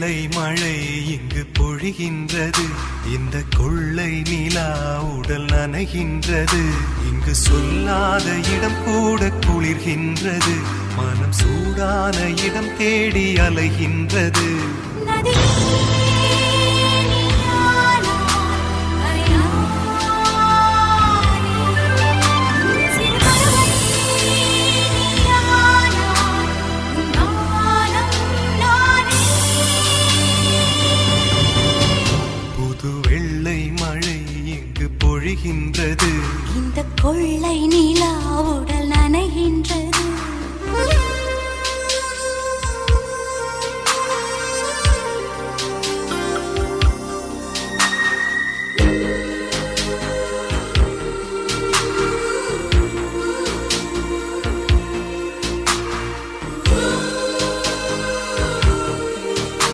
வெள்ளை மழை இங்கு பொழிகின்றது, இந்த கொள்ளை நிலா உடல் நனைகின்றது. இங்கு சொல்லாத இடம் கூட குளிர்கின்றது, மனம் சூடான இடம் தேடி அலைகின்றது.